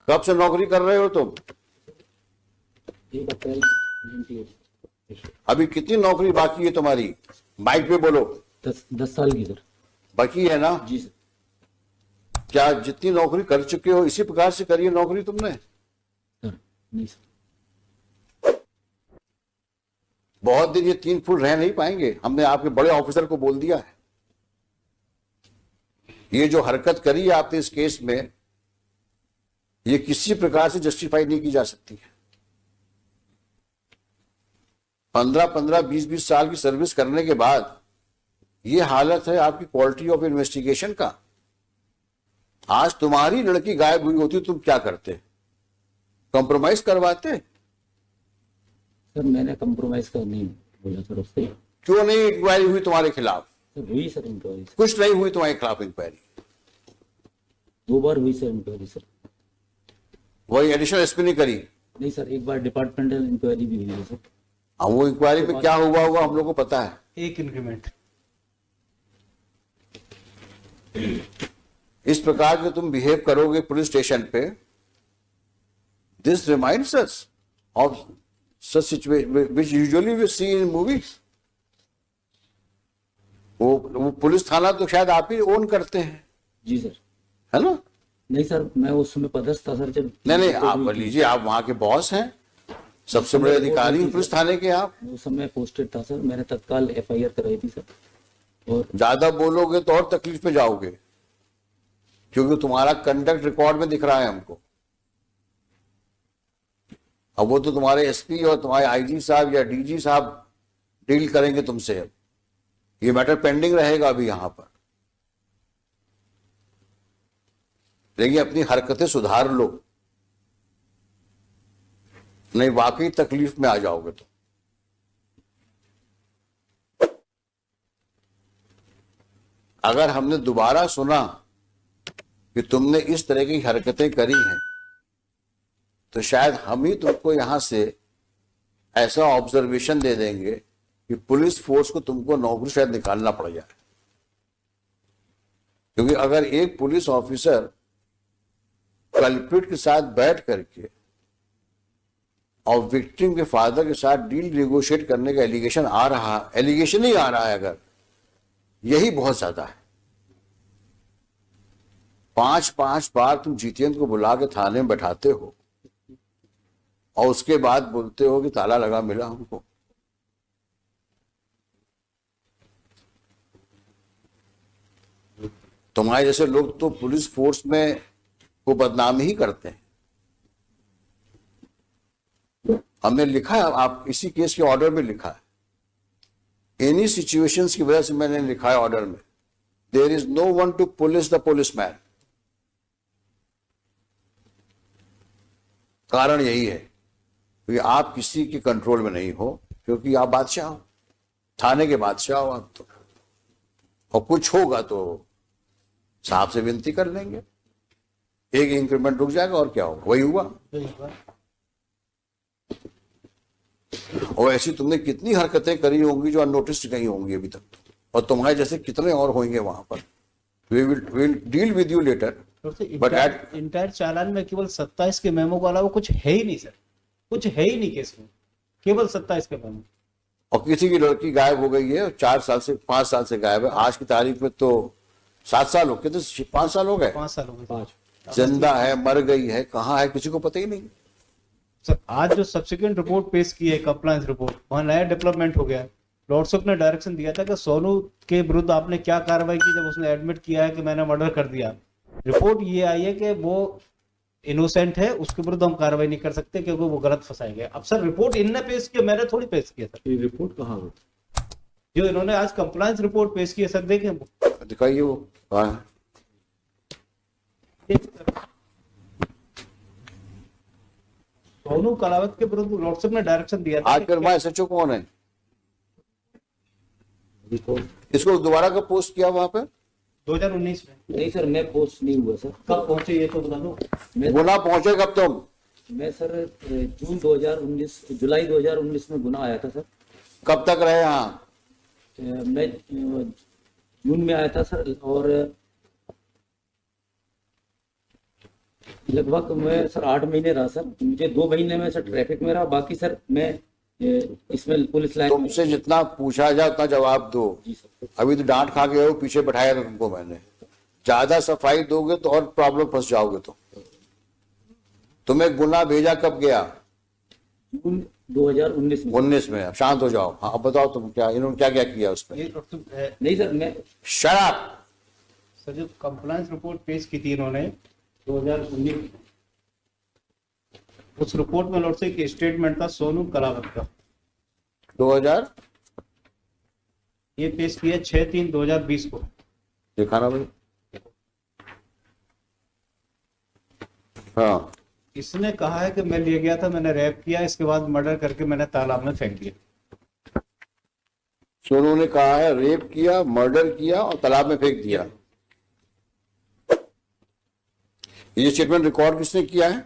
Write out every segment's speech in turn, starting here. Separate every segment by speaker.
Speaker 1: कब से नौकरी कर रहे हो तुम?
Speaker 2: 1 अप्रैल 98।
Speaker 1: अभी कितनी नौकरी बाकी है तुम्हारी? माइक पे बोलो।
Speaker 2: 10 साल की सर।
Speaker 1: बाकी है ना?
Speaker 2: जी सर।
Speaker 1: क्या जितनी नौकरी कर चुके हो इसी प्रकार से करी है नौकरी तुमने?
Speaker 2: सर नहीं सर।
Speaker 1: बहुत दिन ये 3 फुट रह नहीं पाएंगे। हमने आपके बड़े ऑफिसर को बोल दिया है। ये जो हरकत करी है आपने इस केस में, ये किसी प्रकार से जस्टिफाई नहीं की जा सकती है। 15-15, 20-20 साल की सर्विस करने के बाद ये हालत है आपकी क्वालिटी ऑफ इन्वेस्टिगेशन का। आज तुम्हारी लड़की गायब हुई होती तुम क्या करते? कॉम्प्रोमाइज करवाते?
Speaker 2: सर मैंने कंप्रोमाइज का नहीं बोला सर उससे।
Speaker 1: क्यों नहीं इंक्वायरी हुई तुम्हारे खिलाफ?
Speaker 2: सर हुई सर इंक्वायरी।
Speaker 1: कुछ नहीं हुई तुम्हारे खिलाफ इंक्वायरी?
Speaker 2: 2 बार हुई सर इंक्वायरी सर।
Speaker 1: वही एडिशनल एसपी ने करी?
Speaker 2: नहीं सर, एक बार डिपार्टमेंटल इंक्वायरी भी हुई है सर।
Speaker 1: अब वो इंक्वायरी में क्या हुआ होगा हम लोग को पता है।
Speaker 3: 1 इंक्रीमेंट।
Speaker 1: इस प्रकार के तुम बिहेव करोगे पुलिस स्टेशन पे, this reminds us of such situation which usually we see in movies. वो पुलिस थाना तो शायद आप ही ओन करते हैं,
Speaker 2: जी सर।
Speaker 1: है ना?
Speaker 2: नहीं सर, मैं उस समय पदस्थ था सर जब।
Speaker 1: नहीं आप लीजिए, आप वहां के बॉस हैं, सबसे बड़े अधिकारी हैं पुलिस थाने के आप।
Speaker 2: उस समय पोस्टेड था सर, मैंने तत्काल FIR कराई थी सर। और
Speaker 1: ज्यादा बोलोगे तो और तकलीफ में जाओगे, क्योंकि तुम्हारा कंडक्ट रिकॉर्ड में दिख रहा है हमको। अब वो तो तुम्हारे SP और तुम्हारे IG साहब या DG साहब डील करेंगे तुमसे। अब ये मैटर पेंडिंग रहेगा अभी यहां पर, लेकिन अपनी हरकतें सुधार लो, नहीं वाकई तकलीफ में आ जाओगे। तो अगर हमने दोबारा सुना कि तुमने इस तरह की हरकतें करी हैं, तो शायद हम ही तुमको यहां से ऐसा ऑब्जर्वेशन दे देंगे कि पुलिस फोर्स को तुमको नौकरी शायद निकालना पड़ जाए। क्योंकि अगर एक पुलिस ऑफिसर कल्प्रिट के साथ बैठ करके और विक्टिम के फादर के साथ डील नेगोशिएट करने का एलिगेशन ही आ रहा है, अगर यही बहुत ज्यादा है। 5-5 बार तुम जितेंद्र को बुला के थाने में बैठाते हो और उसके बाद बोलते हो कि ताला लगा मिला हमको। तुम्हारे जैसे लोग तो पुलिस फोर्स में को बदनाम ही करते हैं। हमने लिखा है, आप इसी केस के ऑर्डर में लिखा है, एनी सिचुएशंस की वजह से मैंने लिखा है ऑर्डर में, there is no one to police the policeman. कारण यही है कि आप किसी के कंट्रोल में नहीं हो, क्योंकि आप बादशाह हो, थाने के बादशाह हो आप तो। और कुछ होगा तो साहब से विनती कर लेंगे, एक इंक्रीमेंट रुक जाएगा और क्या होगा। वही हुआ। और ऐसी तुमने कितनी हरकतें करी होंगी जो अननोटिस्ड नहीं होंगी अभी तक, और तुम्हारे जैसे कितने और होंगे वहां पर। We will deal with you later. But
Speaker 3: entire चालान में केवल 27 के मेमो को अलावा कुछ है ही नहीं सर, कुछ है ही नहीं केस में, केवल 27 के मेमो।
Speaker 1: और किसी की लड़की गायब हो गई है, 4 साल से 5 साल से गायब है, आज की तारीख में तो 7 साल हो गए, तो 5 साल हो गए।
Speaker 3: 5 साल हो गए।
Speaker 2: 5
Speaker 1: जिंदा है, मर गई है, कहाँ है, किसी को पता ही नहीं।
Speaker 3: सर आज जो सब्सिक्वेंट रिपोर्ट पेश की है, कंप्लायंस रिपोर्ट, वहां नया डेवलपमेंट हो गया। लॉर्डशिप ने डायरेक्शन दिया था कि सोनू के विरुद्ध आपने क्या कार्रवाई की जब उसने एडमिट किया है कि मैंने मर्डर कर दिया। रिपोर्ट ये आई है कि वो इनोसेंट है, उसके विरुद्ध हम कार्रवाई नहीं कर सकते क्योंकि वो गलत फंसाए गए। अब सर रिपोर्ट इनने पेश किया, मैंने थोड़ी पेश किया सर।
Speaker 2: ये रिपोर्ट कहाँ हुई
Speaker 3: जो इन्होंने आज कंप्लायंस रिपोर्ट पेश की है सर, देखें
Speaker 1: दिखाइए वो कहाँ है।
Speaker 3: सोनू कलावत के विरुद्ध लॉर्डशिप ने डायरेक्शन दिया था।
Speaker 1: आज फिर SHO कौन है?
Speaker 2: रिपोर्ट?
Speaker 1: इसको दोबारा कब पोस्ट किया वहां पे?
Speaker 3: 2019 में।
Speaker 2: नहीं सर, मैं पोस्ट नहीं हुआ सर।
Speaker 3: कब पहुंचे ये तो बता दो।
Speaker 1: गुना पहुंचे कब तुम?
Speaker 2: मैं सर जुलाई 2019 में गुना आया था सर।
Speaker 1: कब तक रहे यहाँ?
Speaker 2: मैं जून में आया था सर, और लगभग मैं सर 8 महीने रहा सर। मुझे 2 महीने में सर ट्रैफिक में रहा, बाकी सर मैं इसमें पुलिस लाइन में।
Speaker 1: तुमसे जितना पूछा जाए उतना जवाब दो।
Speaker 2: जी सर।
Speaker 1: अभी तो डांट खा गए हो, पीछे बैठाया था तुमको मैंने। ज्यादा सफाई दोगे तो और प्रॉब्लम फंस जाओगे। तो तुम्हें गुना भेजा कब गया?
Speaker 2: जून 2019 में।
Speaker 1: 19 में। अब शांत हो जाओ। हाँ अब बताओ तुम क्या, इन्होंने क्या क्या किया उसमें?
Speaker 3: ये डॉक्टर साहब,
Speaker 2: नहीं सर, मैं
Speaker 1: शराब।
Speaker 3: सर जो कंप्लायंस रिपोर्ट पेश की थी इन्होंने 2019, उस रिपोर्ट में लॉर्ड साहब की स्टेटमेंट था सोनू कलावत का।
Speaker 1: 2000
Speaker 3: ये पेश किया 6/3/2020 को।
Speaker 1: दिखाना भाई। हाँ,
Speaker 3: इसने कहा है कि मैं ले गया था, मैंने रैप किया, इसके बाद मर्डर करके मैंने तालाब में फेंक दिया।
Speaker 1: सोनू ने कहा है रेप किया, मर्डर किया और तालाब में फेंक दिया। ये स्टेटमेंट रिकॉर्ड किसने किया है?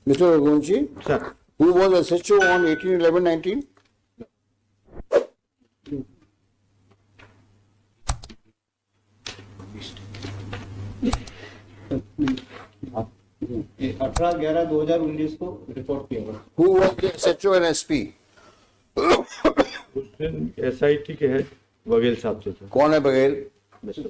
Speaker 1: Mister Raghuvanshi
Speaker 4: Sir,
Speaker 1: who was SHO on 18/11/19?
Speaker 3: ये 18/11/2019 को रिपोर्ट किया हुआ।
Speaker 1: Who was the SHO and SP?
Speaker 4: उस दिन SIT के हेड बघेल साहब थे सर।
Speaker 1: कौन है बघेल?
Speaker 4: मिस्टर